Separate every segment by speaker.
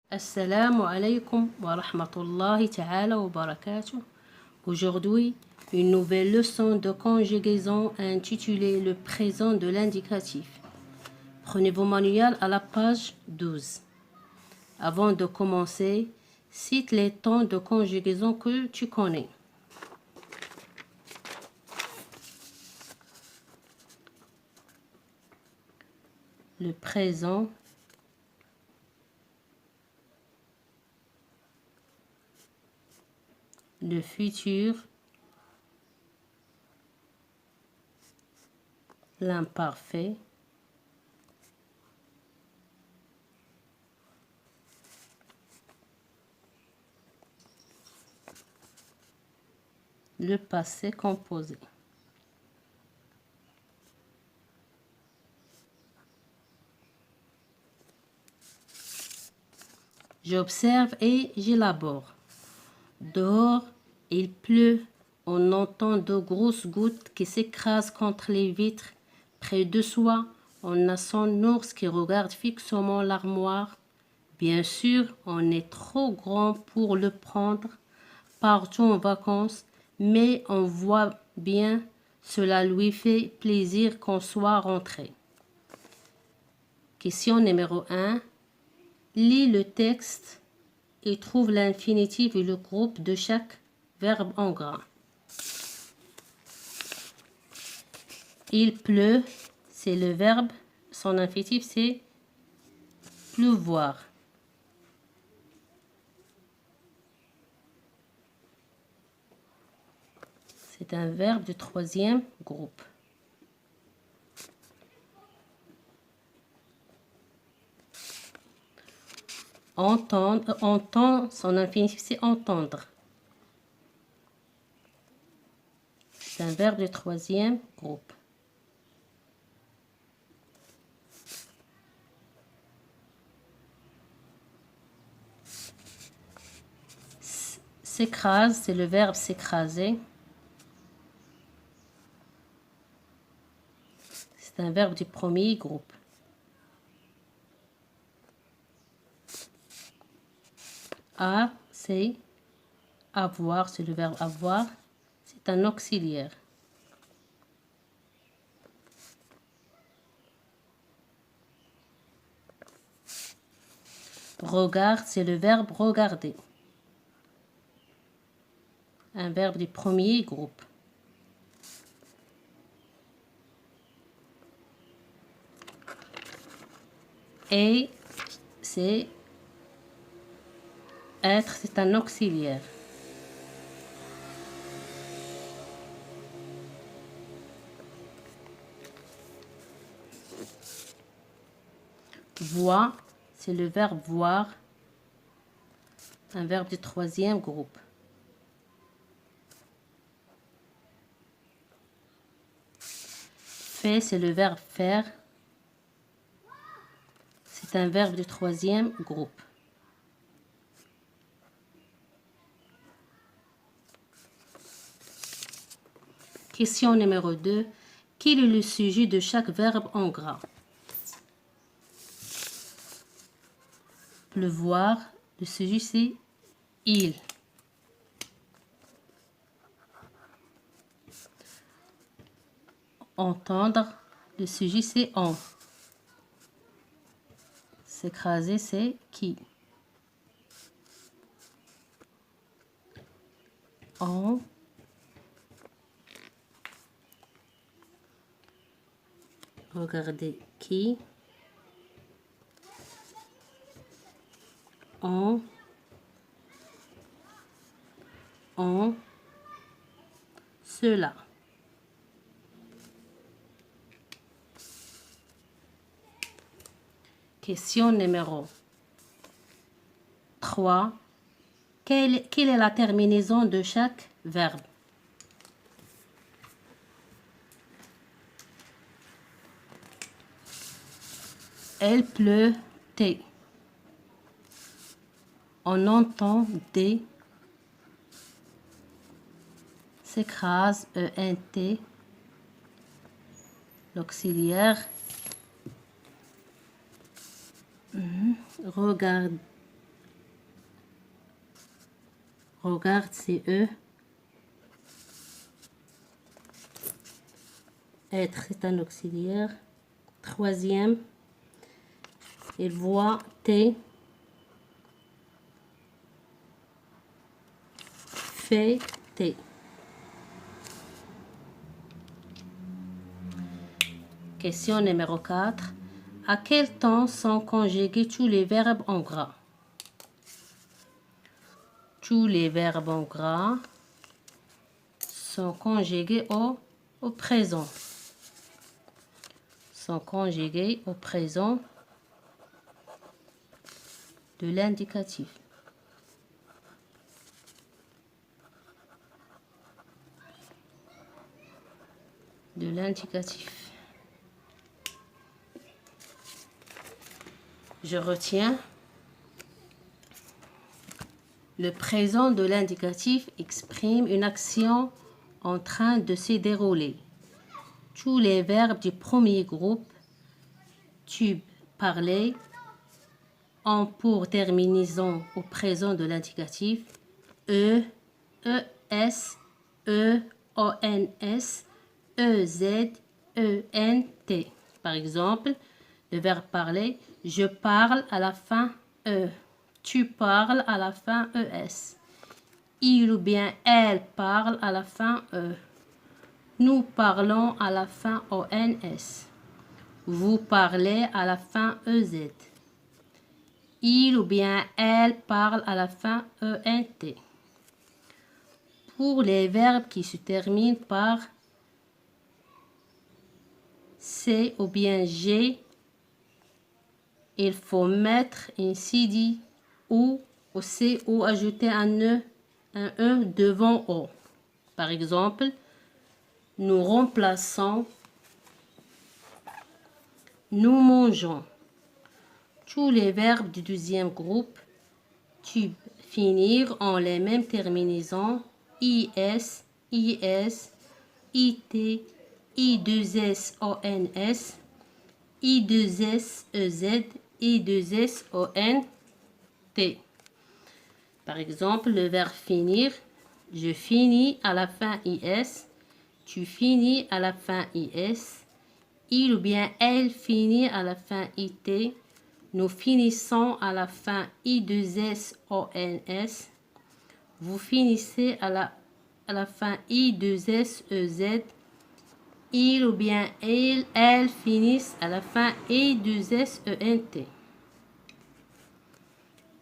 Speaker 1: Assalamu alaikum wa rahmatullahi ta'ala wa barakatuh. Aujourd'hui, une nouvelle leçon de conjugaison intitulée Le présent de l'indicatif. Prenez vos manuels à la page 12. Avant de commencer, cite les temps de conjugaison que tu connais. Le présent, le futur, l'imparfait, le passé composé. J'observe et j'élabore. Dehors, il pleut. On entend de grosses gouttes qui s'écrasent contre les vitres. Près de soi, on a son ours qui regarde fixement l'armoire. Bien sûr, on est trop grand pour le prendre. Partons en vacances, mais on voit bien, cela lui fait plaisir qu'on soit rentré. Question numéro 1. Lis le texte et trouve l'infinitif et le groupe de chaque verbe en gras. Il pleut, c'est le verbe. Son infinitif, c'est pleuvoir. C'est un verbe du troisième groupe. Entendre, son infinitif, c'est entendre. C'est un verbe du troisième groupe. S'écrase, c'est le verbe s'écraser. C'est un verbe du premier groupe. A, c'est avoir, c'est le verbe avoir. C'est un auxiliaire. Regarde, c'est le verbe regarder. Un verbe du premier groupe. Et c'est être, c'est un auxiliaire. Voir, c'est le verbe voir. Un verbe du troisième groupe. Fait, c'est le verbe faire. C'est un verbe du troisième groupe. Question numéro 2. Quel est le sujet de chaque verbe en gras? Pleuvoir, le sujet c'est il. Entendre, le sujet c'est on. S'écraser, c'est qui. On. Regardez qui. On. Cela. Question numéro 3. Quelle est la terminaison de chaque verbe? Elle pleut, T. On entend D. S'écrase, ENT. L'auxiliaire. Regarde, Regarde, c'est eux. Être, c'est un auxiliaire. Troisième, il voit T. Fait T. Question numéro 4. À quel temps sont conjugués tous les verbes en gras? Tous les verbes en gras sont conjugués au présent. Sont conjugués au présent de l'indicatif. De l'indicatif. Je retiens. Le présent de l'indicatif exprime une action en train de se dérouler. Tous les verbes du premier groupe, tube, parler, ont pour terminaison au présent de l'indicatif e, es, ons, ez, ent. Par exemple, le verbe parler, je parle à la fin e. Tu parles à la fin es. Il ou bien elle parle à la fin e. Nous parlons à la fin ons. Vous parlez à la fin ez. Il ou bien elle parle à la fin ent. Pour les verbes qui se terminent par c ou bien g, il faut mettre un cd ou au c ou ajouter un e devant o. Par exemple, nous remplaçons, nous mangeons. Tous les verbes du deuxième groupe, tube, finir ont les mêmes terminaisons is, is, it, i2s, ons, i2s, ez, i2s, ont. Par exemple, le verbe finir, je finis à la fin is, tu finis à la fin is, il ou bien elle finit à la fin it, nous finissons à la fin i2s, ons, vous finissez à la fin i2s, ez, il ou bien elle finissent à la fin i2s, ent.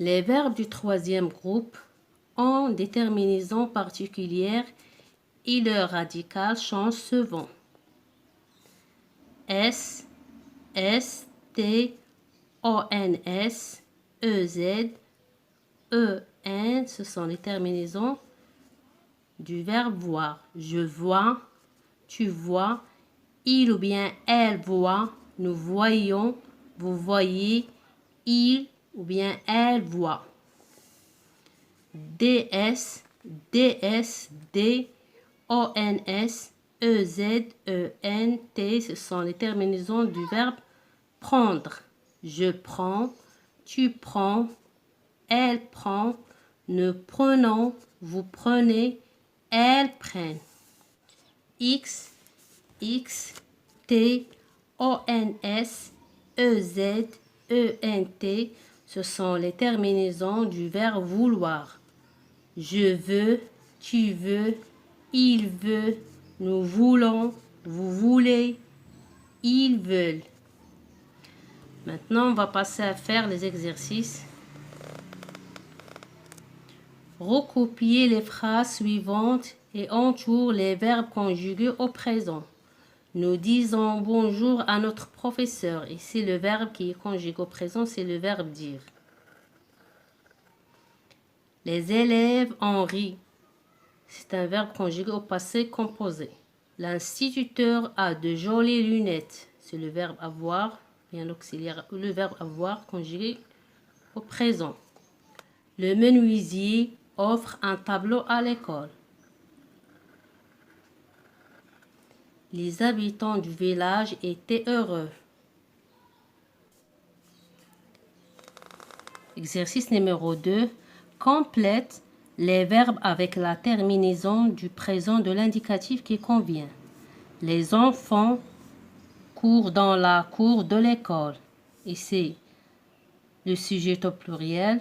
Speaker 1: Les verbes du troisième groupe ont des terminaisons particulières et leur radical change souvent. S, t, ons, ez, en, ce sont les terminaisons du verbe voir. Je vois, tu vois, il ou bien elle voit, nous voyons, vous voyez, il ou bien elle voit. DS, D, ONS, EZ, ENT, ce sont les terminaisons du verbe prendre. Je prends, tu prends, elle prend, nous prenons, vous prenez, elles prennent. X, T, ONS, EZ, ENT, ce sont les terminaisons du verbe vouloir. Je veux, tu veux, il veut, nous voulons, vous voulez, ils veulent. Maintenant, on va passer à faire les exercices. Recopiez les phrases suivantes et entoure les verbes conjugués au présent. Nous disons bonjour à notre professeur. Ici, le verbe qui est conjugué au présent, c'est le verbe dire. Les élèves en rient. C'est un verbe conjugué au passé composé. L'instituteur a de jolies lunettes. C'est le verbe avoir, bien auxiliaire, le verbe avoir conjugué au présent. Le menuisier offre un tableau à l'école. Les habitants du village étaient heureux. Exercice numéro 2. Complète Les verbes avec la terminaison du présent de l'indicatif qui convient. Les enfants courent dans la cour de l'école. Ici, le sujet au pluriel.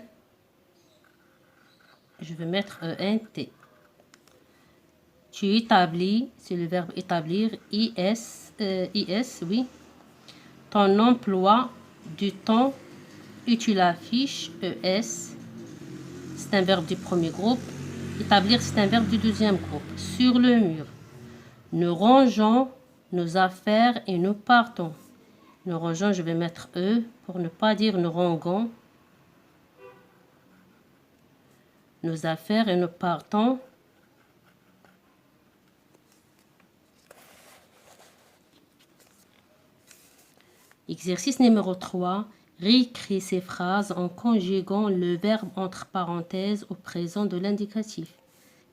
Speaker 1: Je vais mettre ENT. Tu établis, c'est le verbe établir, IS, oui. Ton emploi du temps, et tu l'affiches, ES. C'est un verbe du premier groupe. Établir, c'est un verbe du deuxième groupe. Sur le mur. Nous rangeons nos affaires et nous partons. Nous rangeons, je vais mettre E pour ne pas dire nous rangons. Nos affaires et nous partons. Exercice numéro 3. Réécris ces phrases en conjuguant le verbe entre parenthèses au présent de l'indicatif.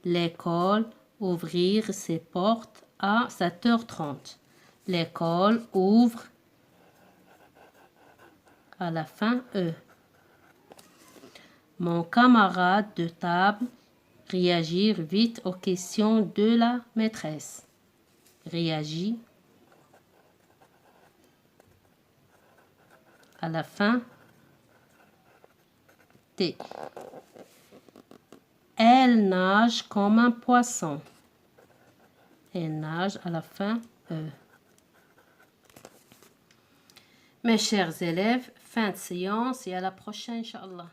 Speaker 1: L'école, ouvrir ses portes à 7h30. L'école ouvre à la fin E. Mon camarade de table réagir vite aux questions de la maîtresse. Réagit à la fin T. Elle nage comme un poisson. Elle nage à la fin E. Mes chers élèves, fin de séance et à la prochaine, Inch'Allah.